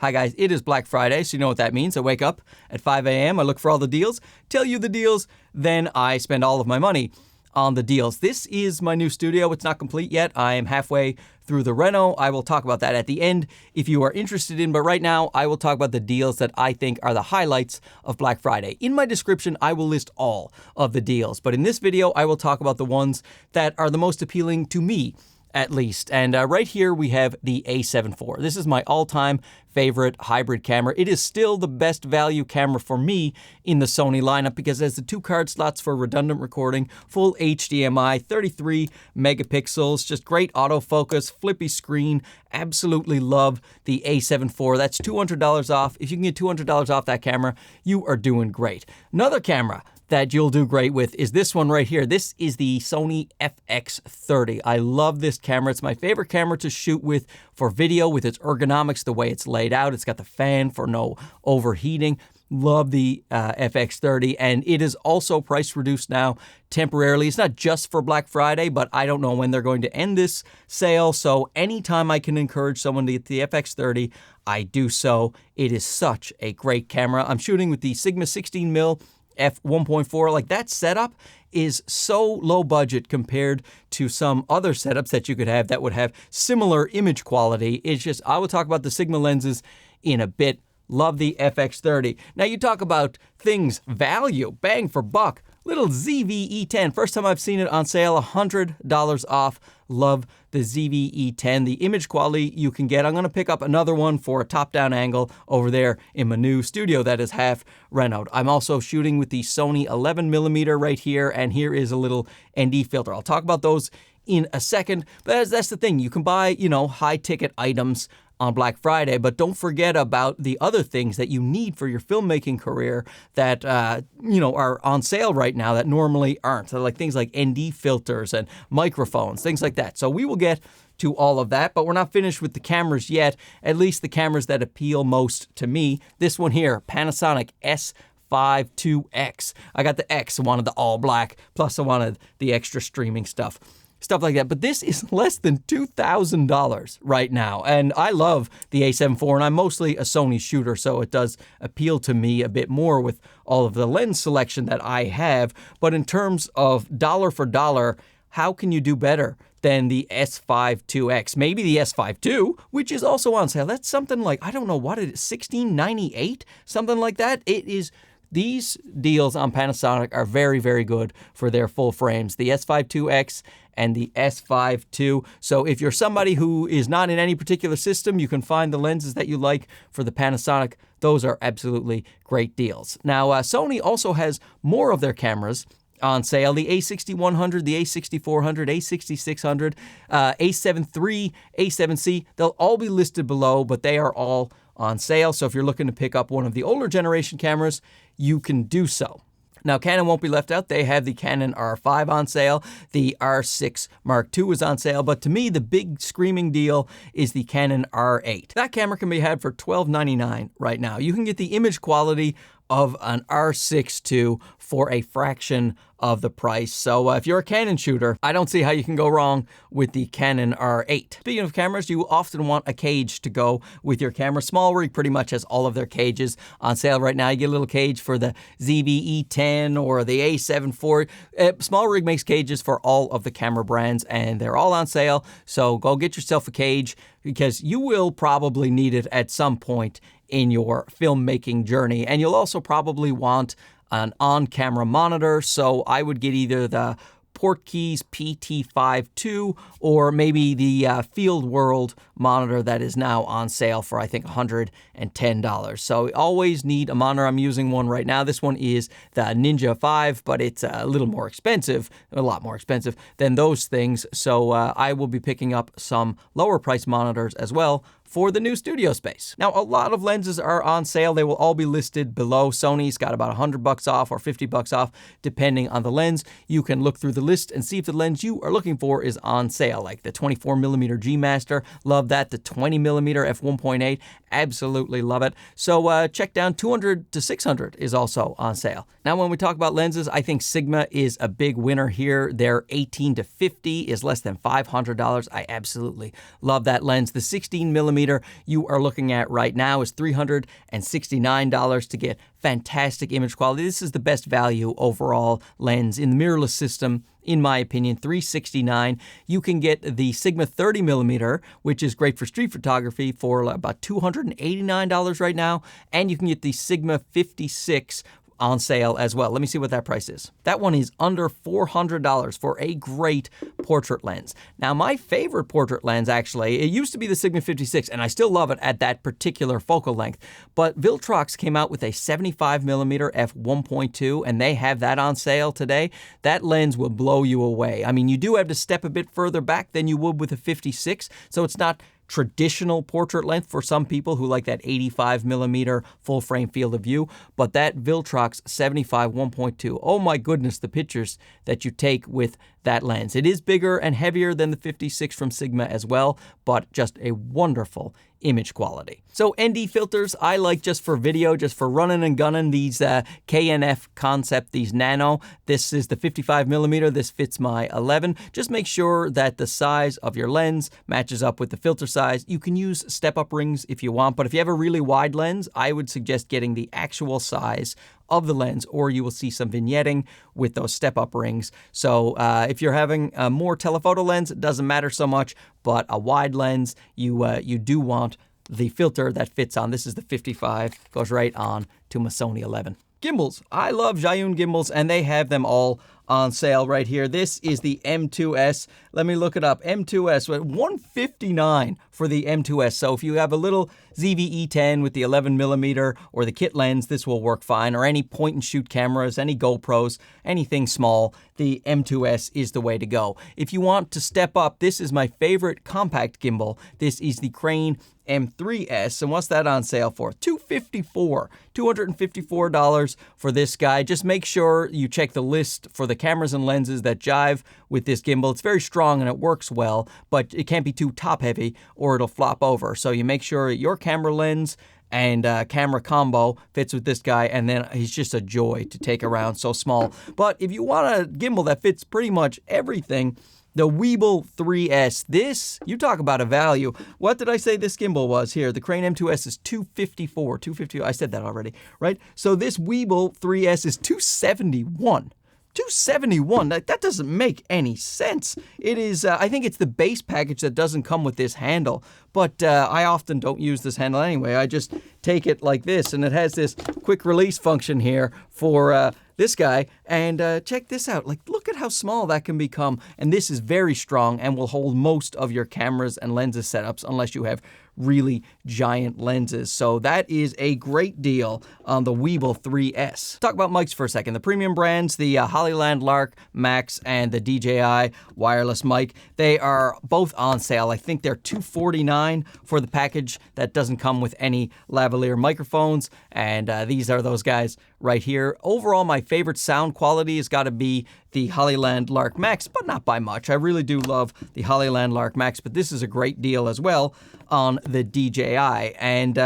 Hi guys, it is Black Friday, so you know what that means. I wake up at 5 a.m., I look for all the deals, tell you the deals, then I spend all of my money on the deals. This is my new studio. It's not complete yet. I am halfway through the reno. I will talk about that at the end if you are interested in, but right now I will talk about the deals that I think are the highlights of Black Friday. In my description, I will list all of the deals, but in this video, I will talk about the ones that are the most appealing to me, at least. And right here we have the A7 IV. This is my all-time favorite hybrid camera. It is still the best value camera for me in the Sony lineup because it has the 2 card slots for redundant recording, full HDMI, 33 megapixels, just great autofocus, flippy screen. Absolutely love the A7 IV. That's $200 off. If you can get $200 off that camera, you are doing great. Another camera that you'll do great with is this one right here. This is the Sony FX30. I love this camera. It's my favorite camera to shoot with for video, with its ergonomics, the way it's laid out. It's got the fan for no overheating. Love the FX30, and it is also price reduced now temporarily. It's not just for Black Friday, but I don't know when they're going to end this sale, so anytime I can encourage someone to get the FX30, I do so. It is such a great camera. I'm shooting with the Sigma 16mm f1.4. Like, that setup is so low budget compared to some other setups that you could have that would have similar image quality. It's just, I will talk about the Sigma lenses in a bit. Love the FX30. Now you talk about things, value, bang for buck. Little ZV-E10. First time I've seen it on sale, $100 off. Love the ZV-E10. The image quality you can get. I'm going to pick up another one for a top-down angle over there in my new studio that is half renoed. I'm also shooting with the Sony 11mm right here, and here is a little ND filter. I'll talk about those in a second, but that's the thing. You can buy, you know, high-ticket items on Black Friday, but don't forget about the other things that you need for your filmmaking career that, you know, are on sale right now that normally aren't. So like things like ND filters and microphones, things like that. So we will get to all of that, but we're not finished with the cameras yet, at least the cameras that appeal most to me. This one here, Panasonic S5 IIX. I got the X, I wanted the all black, plus I wanted the extra streaming stuff like that. But this is less than $2,000 right now. And I love the A7 IV, and I'm mostly a Sony shooter, so it does appeal to me a bit more with all of the lens selection that I have. But in terms of dollar for dollar, how can you do better than the S5 IIX? Maybe the S5 II, which is also on sale. That's something like, I don't know what it is, $16.98, something like that. It is. These deals on Panasonic are very, very good for their full frames. The S5 IIX and the S5 II. So if you're somebody who is not in any particular system, you can find the lenses that you like for the Panasonic. Those are absolutely great deals. Now, Sony also has more of their cameras on sale. The A6100, the A6400, A6600, A7 III, A7C, they'll all be listed below, but they are all on sale. So if you're looking to pick up one of the older generation cameras, you can do so. Now, Canon won't be left out. They have the Canon R5 on sale. The R6 Mark II is on sale. But to me, the big screaming deal is the Canon R8. That camera can be had for $12.99 right now. You can get the image quality of an R6 II for a fraction of the price. So if you're a Canon shooter, I don't see how you can go wrong with the Canon R8. Speaking of cameras, you often want a cage to go with your camera. Small Rig pretty much has all of their cages on sale right now. You get a little cage for the ZV-E10 or the A7 IV. Small Rig makes cages for all of the camera brands, and they're all on sale. So go get yourself a cage because you will probably need it at some point in your filmmaking journey. And you'll also probably want an on-camera monitor, so I would get either the Portkeys PT5 II or maybe the Field World monitor that is now on sale for, I think, $110. So always need a monitor. I'm using one right now. This one is the Ninja 5, but it's a little more expensive, a lot more expensive than those things. So I will be picking up some lower price monitors as well for the new studio space. Now, a lot of lenses are on sale. They will all be listed below. Sony's got about $100 off or $50 off, depending on the lens. You can look through the list and see if the lens you are looking for is on sale, like the 24mm G Master. Love that. The 20mm f1.8, absolutely love it. So check down 200 to 600 is also on sale. Now, when we talk about lenses, I think Sigma is a big winner here. Their 18 to 50 is less than $500. I absolutely love that lens. The 16mm you are looking at right now is $369 to get fantastic image quality. This is the best value overall lens in the mirrorless system, in my opinion. $369. You can get the Sigma 30mm, which is great for street photography, for about $289 right now, and you can get the Sigma 56 on sale as well. Let me see what that price is. That one is under $400 for a great portrait lens. Now, my favorite portrait lens, actually, it used to be the Sigma 56, and I still love it at that particular focal length, but Viltrox came out with a 75mm f1.2, and they have that on sale today. That lens will blow you away. I mean, you do have to step a bit further back than you would with a 56, so it's not traditional portrait length for some people who like that 85mm full frame field of view, but that Viltrox 75 1.2, oh my goodness, the pictures that you take with that lens. It is bigger and heavier than the 56 from Sigma as well, but just a wonderful image quality. So ND filters, I like just for video, just for running and gunning, these KNF Concept, these Nano. This is the 55mm, this fits my 11. Just make sure that the size of your lens matches up with the filter size. You can use step-up rings if you want, but if you have a really wide lens, I would suggest getting the actual size of the lens, or you will see some vignetting with those step-up rings. So if you're having a more telephoto lens, it doesn't matter so much, but a wide lens, you do want the filter that fits on. This is the 55, goes right on to my Sony 11. Gimbals. I love Zhiyun gimbals, and they have them all on sale right here. This is the M2S. Let me look it up. M2S, $159 for the M2S. So if you have a little ZV-E10 with the 11mm or the kit lens, this will work fine. Or any point and shoot cameras, any GoPros, anything small, the M2S is the way to go. If you want to step up, this is my favorite compact gimbal. This is the Crane M3S, and what's that on sale for? $254 for this guy. Just make sure you check the list for the cameras and lenses that jive with this gimbal. It's very strong and it works well, but it can't be too top heavy or it'll flop over. So you make sure your camera lens and camera combo fits with this guy, and then he's just a joy to take around, so small. But if you want a gimbal that fits pretty much everything, the Weebill 3S, this, you talk about a value. What did I say this gimbal was here? The Crane M2S is $250. I said that already, right? So this Weebill 3S is $271. $271, that doesn't make any sense. It is, I think it's the base package that doesn't come with this handle, but I often don't use this handle anyway. I just take it like this, and it has this quick release function here for this guy, and check this out. Like, look at how small that can become, and this is very strong and will hold most of your cameras and lenses setups unless you have really giant lenses. So that is a great deal on the Weebill 3S. Talk about mics for a second. The premium brands, the Hollyland Lark Max and the DJI wireless mic, they are both on sale. I think they're $249 for the package that doesn't come with any lavalier microphones, and these are those guys right here. Overall, my favorite sound quality has got to be the Hollyland Lark Max, but not by much. I really do love the Hollyland Lark Max, but this is a great deal as well on the DJI. And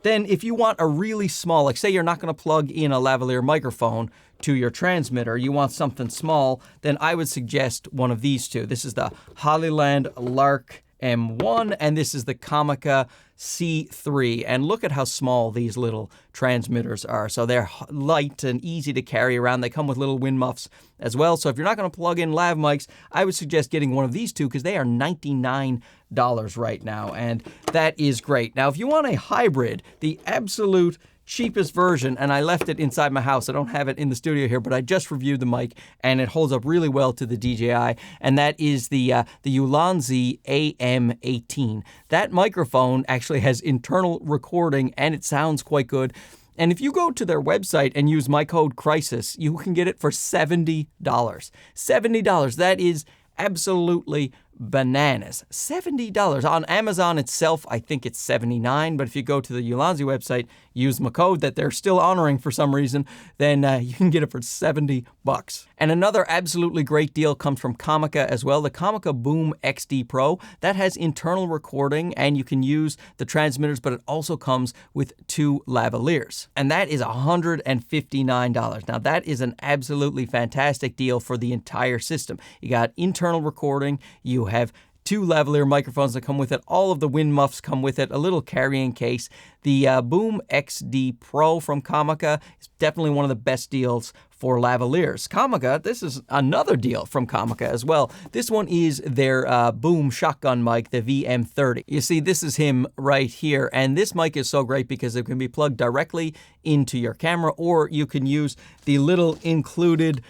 then if you want a really small, like say you're not going to plug in a lavalier microphone to your transmitter, you want something small, then I would suggest one of these two. This is the Hollyland Lark M1, and this is the Comica C3. And look at how small these little transmitters are. So they're light and easy to carry around. They come with little wind muffs as well. So if you're not going to plug in lav mics, I would suggest getting one of these two because they are $99 right now, and that is great. Now, if you want a hybrid, the absolute cheapest version, and I left it inside my house. I don't have it in the studio here, but I just reviewed the mic, and it holds up really well to the DJI, and that is the Ulanzi AM18. That microphone actually has internal recording, and it sounds quite good. And if you go to their website and use my code CRISIS, you can get it for $70. $70. That is absolutely bananas. $70. On Amazon itself, I think it's $79, but if you go to the Ulanzi website, use my code that they're still honoring for some reason, then you can get it for $70. And another absolutely great deal comes from Comica as well, the Comica Boom XD Pro. That has internal recording and you can use the transmitters, but it also comes with 2 lavaliers. And that is $159. Now that is an absolutely fantastic deal for the entire system. You got internal recording, you have 2 lavalier microphones that come with it. All of the wind muffs come with it, a little carrying case. The Boom XD Pro from Comica is definitely one of the best deals for lavaliers. Comica, this is another deal from Comica as well. This one is their Boom shotgun mic, the VM30. You see, this is him right here, and this mic is so great because it can be plugged directly into your camera, or you can use the little included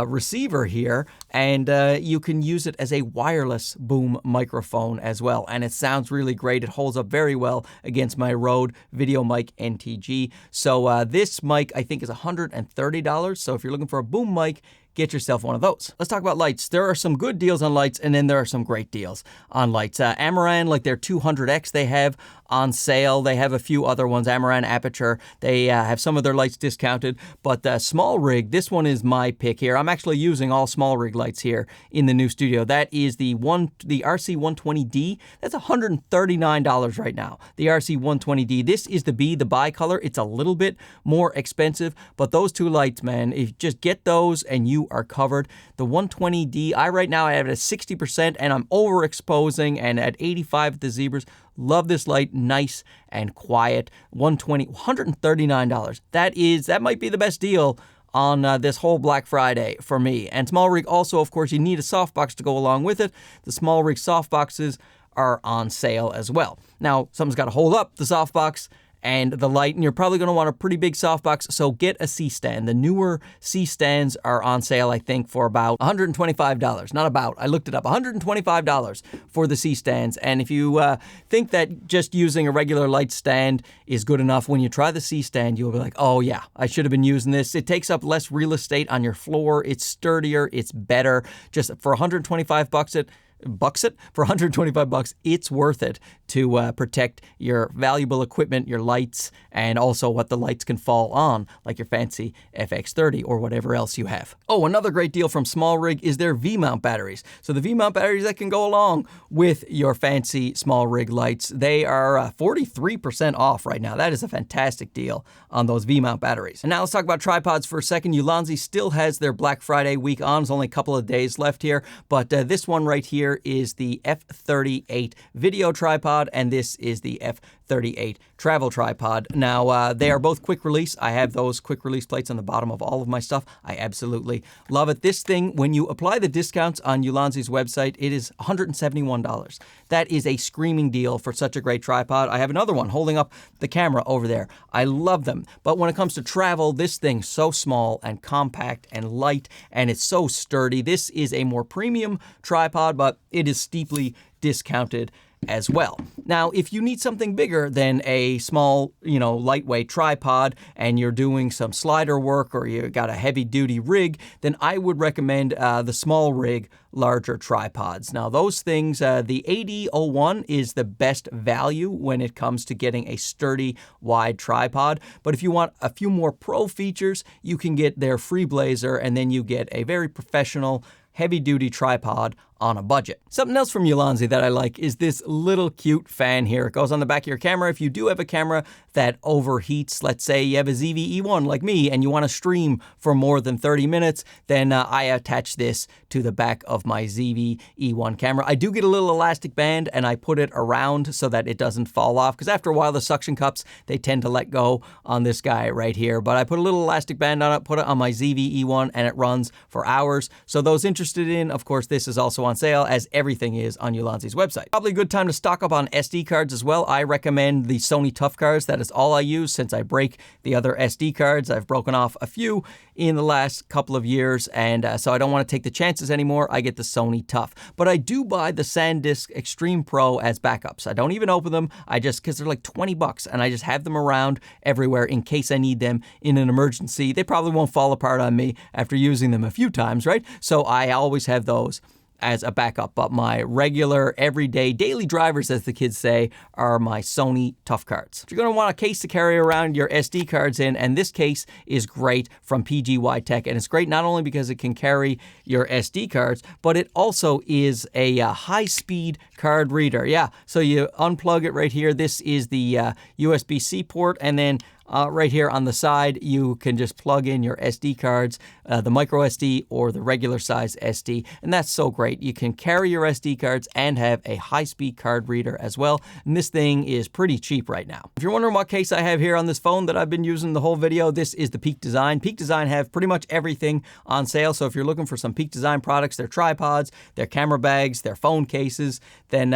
receiver here, and you can use it as a wireless boom microphone as well. And it sounds really great. It holds up very well against my Rode VideoMic NTG. So this mic, I think, is $130. So if you're looking for a boom mic, get yourself one of those. Let's talk about lights. There are some good deals on lights, and then there are some great deals on lights. Amaran, like their 200X, they have on sale. They have a few other ones, Amaran Aperture. They have some of their lights discounted, but small rig, this one is my pick here. I'm actually using all small rig lights here in the new studio. That is the RC120D. That's $139 right now. The RC120D. This is the B, the bicolor. It's a little bit more expensive, but those 2 lights, man, if you just get those and you are covered. The 120D, right now I have it at 60% and I'm overexposing, and at 85 at the zebras. Love this light, nice and quiet. $139. That might be the best deal on this whole Black Friday for me. And small rig also, of course, you need a softbox to go along with it. The small rig softboxes are on sale as well. Now, something's got to hold up the softbox and the light, and you're probably going to want a pretty big softbox, so get a C-stand. The newer C-stands are on sale, I think, for about $125. Not about, I looked it up, $125 for the C-stands. And if you think that just using a regular light stand is good enough, when you try the C-stand, you'll be like, oh yeah, I should have been using this. It takes up less real estate on your floor. It's sturdier. It's better. Just for $125 for $125, it's worth it to protect your valuable equipment, your lights, and also what the lights can fall on, like your fancy FX30 or whatever else you have. Oh, another great deal from Small Rig is their V-mount batteries. So the V-mount batteries that can go along with your fancy Small Rig lights, they are 43% off right now. That is a fantastic deal on those V-mount batteries. And now let's talk about tripods for a second. Ulanzi still has their Black Friday week on. There's only a couple of days left here, but this one right here is the F38 video tripod, and this is the F38 travel tripod. Now, they are both quick release. I have those quick release plates on the bottom of all of my stuff. I absolutely love it. This thing, when you apply the discounts on Ulanzi's website, it is $171. That is a screaming deal for such a great tripod. I have another one holding up the camera over there. I love them. But when it comes to travel, this thing's so small and compact and light, and it's so sturdy. This is a more premium tripod, but it is steeply discounted as well. Now, if you need something bigger than a small, lightweight tripod, and you're doing some slider work or you got a heavy duty rig, then I would recommend the Small Rig larger tripods. Now, those things, the AD01 is the best value when it comes to getting a sturdy, wide tripod. But if you want a few more pro features, you can get their Freeblazer, and then you get a very professional, heavy-duty tripod on a budget. Something else from Ulanzi that I like is this little cute fan here. It goes on the back of your camera. If you do have a camera that overheats, let's say you have a ZV-E1 like me and you want to stream for more than 30 minutes, then I attach this to the back of my ZV-E1 camera. I do get a little elastic band and I put it around so that it doesn't fall off, because after a while the suction cups, they tend to let go on this guy right here. But I put a little elastic band on it, put it on my ZV-E1, and it runs for hours. So those interested in, of course, this is also on sale, as everything is on Ulanzi's website. Probably a good time to stock up on SD cards as well. I recommend the Sony Tough cards. That is all I use since I break the other SD cards. I've broken off a few in the last couple of years, and so I don't want to take the chances anymore. I get the Sony Tough. But I do buy the SanDisk Extreme Pro as backups. I don't even open them. because they're like $20, and I just have them around everywhere in case I need them in an emergency. They probably won't fall apart on me after using them a few times, right? So I always have those as a backup, but my regular, everyday, daily drivers, as the kids say, are my Sony Tough Cards. You're going to want a case to carry around your SD cards in, and this case is great from PGY Tech, and it's great not only because it can carry your SD cards, but it also is a high-speed card reader. Yeah, so you unplug it right here. This is the USB-C port, and then right here on the side, you can just plug in your SD cards, the micro SD or the regular size SD, and that's so great. You can carry your SD cards and have a high-speed card reader as well, and this thing is pretty cheap right now. If you're wondering what case I have here on this phone that I've been using the whole video, this is the Peak Design. Peak Design have pretty much everything on sale, so if you're looking for some Peak Design products, their tripods, their camera bags, their phone cases, then,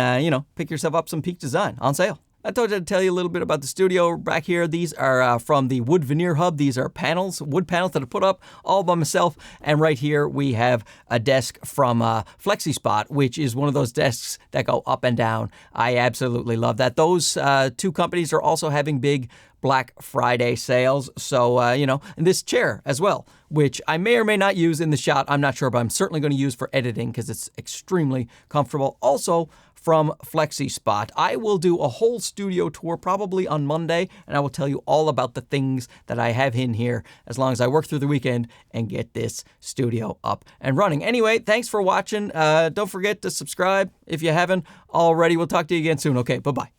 pick yourself up some Peak Design on sale. I told you to tell you a little bit about the studio back here. These are from the Wood Veneer Hub. These are panels, wood panels that I put up all by myself. And right here we have a desk from FlexiSpot, which is one of those desks that go up and down. I absolutely love that. Those two companies are also having big Black Friday sales. So, and this chair as well, which I may or may not use in the shot. I'm not sure, but I'm certainly going to use for editing because it's extremely comfortable. Also from FlexiSpot. I will do a whole studio tour probably on Monday, and I will tell you all about the things that I have in here as long as I work through the weekend and get this studio up and running. Anyway, thanks for watching. Don't forget to subscribe if you haven't already. We'll talk to you again soon. Okay, bye-bye.